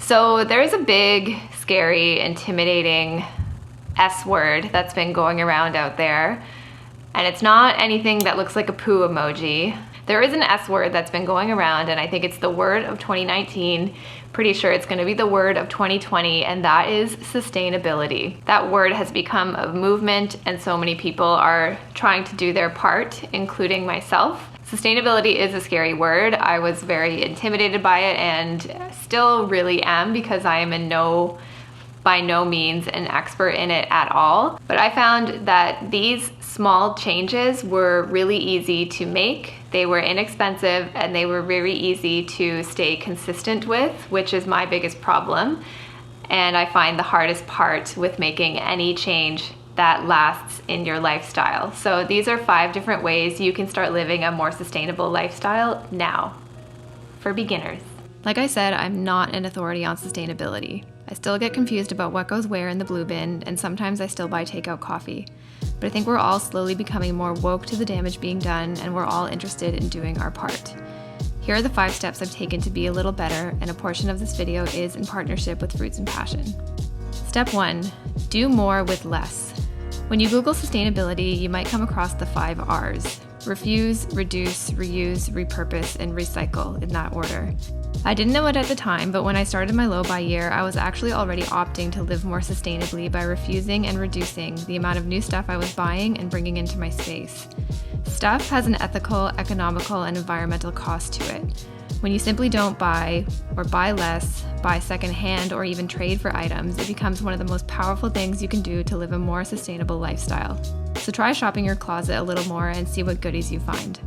So there's a big, scary, intimidating S word that's been going around out there. And it's not anything that looks like a poo emoji. There is an S word that's been going around, and I think it's the word of 2019. Pretty sure it's gonna be the word of 2020, and that is sustainability. That word has become a movement, and so many people are trying to do their part, including myself. Sustainability is a scary word. I was very intimidated by it and still really am, because I am by no means an expert in it at all. But I found that these small changes were really easy to make. They were inexpensive and they were very easy to stay consistent with, which is my biggest problem. And I find the hardest part with making any change that lasts in your lifestyle. So these are 5 different ways you can start living a more sustainable lifestyle now for beginners. Like I said, I'm not an authority on sustainability. I still get confused about what goes where in the blue bin, and sometimes I still buy takeout coffee. But I think we're all slowly becoming more woke to the damage being done, and we're all interested in doing our part. Here are the 5 steps I've taken to be a little better, and a portion of this video is in partnership with Fruits and Passion. Step 1, do more with less. When you Google sustainability, you might come across the 5 R's. Refuse, reduce, reuse, repurpose, and recycle, in that order. I didn't know it at the time, but when I started my low-buy year, I was actually already opting to live more sustainably by refusing and reducing the amount of new stuff I was buying and bringing into my space. Stuff has an ethical, economical, and environmental cost to it. When you simply don't buy, or buy less, buy secondhand, or even trade for items, it becomes one of the most powerful things you can do to live a more sustainable lifestyle. So try shopping your closet a little more and see what goodies you find.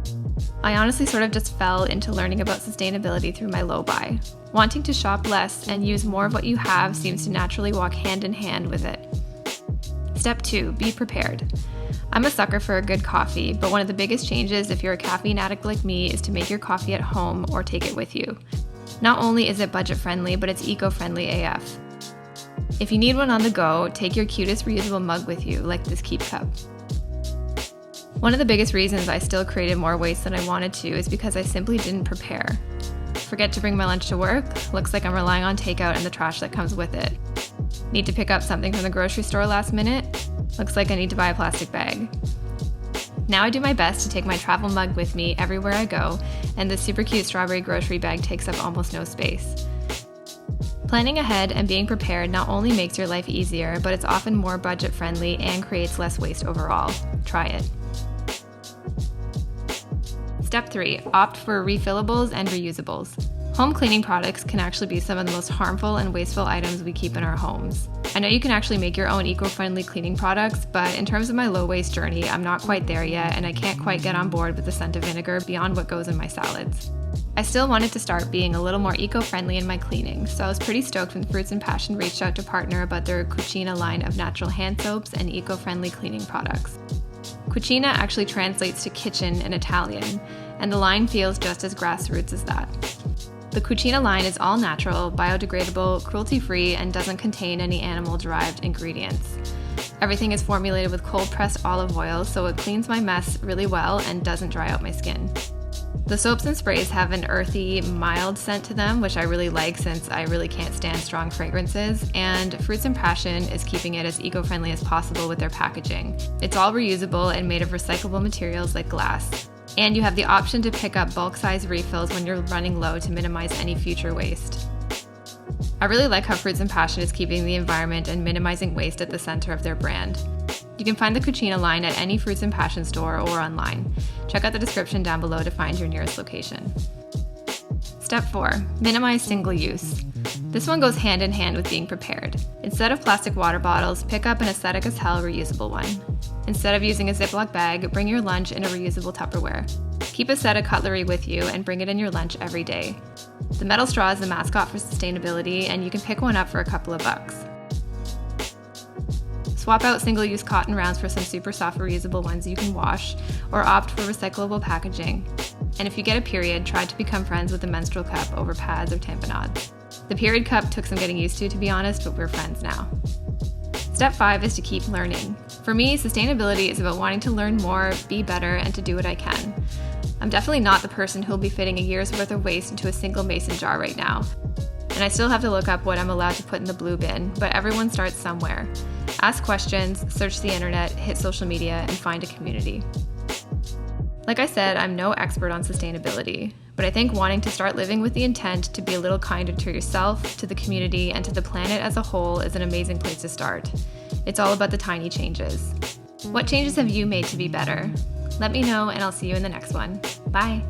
I honestly sort of just fell into learning about sustainability through my low buy. Wanting to shop less and use more of what you have seems to naturally walk hand in hand with it. Step 2, be prepared. I'm a sucker for a good coffee, but one of the biggest changes if you're a caffeine addict like me is to make your coffee at home or take it with you. Not only is it budget friendly, but it's eco-friendly AF. If you need one on the go, take your cutest reusable mug with you, like this Keep Cup. One of the biggest reasons I still created more waste than I wanted to is because I simply didn't prepare. Forget to bring my lunch to work? Looks like I'm relying on takeout and the trash that comes with it. Need to pick up something from the grocery store last minute? Looks like I need to buy a plastic bag. Now I do my best to take my travel mug with me everywhere I go, and this super cute strawberry grocery bag takes up almost no space. Planning ahead and being prepared not only makes your life easier, but it's often more budget friendly and creates less waste overall. Try it. Step 3, opt for refillables and reusables. Home cleaning products can actually be some of the most harmful and wasteful items we keep in our homes. I know you can actually make your own eco-friendly cleaning products, but in terms of my low-waste journey, I'm not quite there yet, and I can't quite get on board with the scent of vinegar beyond what goes in my salads. I still wanted to start being a little more eco-friendly in my cleaning, so I was pretty stoked when Fruits and Passion reached out to partner about their Cucina line of natural hand soaps and eco-friendly cleaning products. Cucina actually translates to kitchen in Italian, and the line feels just as grassroots as that. The Cucina line is all natural, biodegradable, cruelty-free, and doesn't contain any animal-derived ingredients. Everything is formulated with cold-pressed olive oil, so it cleans my mess really well and doesn't dry out my skin. The soaps and sprays have an earthy, mild scent to them, which I really like since I really can't stand strong fragrances, and Fruits and Passion is keeping it as eco-friendly as possible with their packaging. It's all reusable and made of recyclable materials like glass. And you have the option to pick up bulk size refills when you're running low to minimize any future waste. I really like how Fruits and Passion is keeping the environment and minimizing waste at the center of their brand. You can find the Cucina line at any Fruits and Passion store or online. Check out the description down below to find your nearest location. Step 4, minimize single use. This one goes hand in hand with being prepared. Instead of plastic water bottles, pick up an aesthetic as hell reusable one. Instead of using a Ziploc bag, bring your lunch in a reusable Tupperware. Keep a set of cutlery with you and bring it in your lunch every day. The metal straw is the mascot for sustainability, and you can pick one up for a couple of bucks. Swap out single-use cotton rounds for some super soft reusable ones you can wash, or opt for recyclable packaging. And if you get a period, try to become friends with the menstrual cup over pads or tamponades. The period cup took some getting used to be honest, but we're friends now. Step 5 is to keep learning. For me, sustainability is about wanting to learn more, be better, and to do what I can. I'm definitely not the person who'll be fitting a year's worth of waste into a single mason jar right now. And and I still have to look up what I'm allowed to put in the blue bin, but everyone starts somewhere. Ask questions, search the internet, hit social media, and find a community. Like I said, I'm no expert on sustainability, but I think wanting to start living with the intent to be a little kinder to yourself, to the community, and to the planet as a whole is an amazing place to start. It's all about the tiny changes. What changes have you made to be better? Let me know, and I'll see you in the next one. Bye.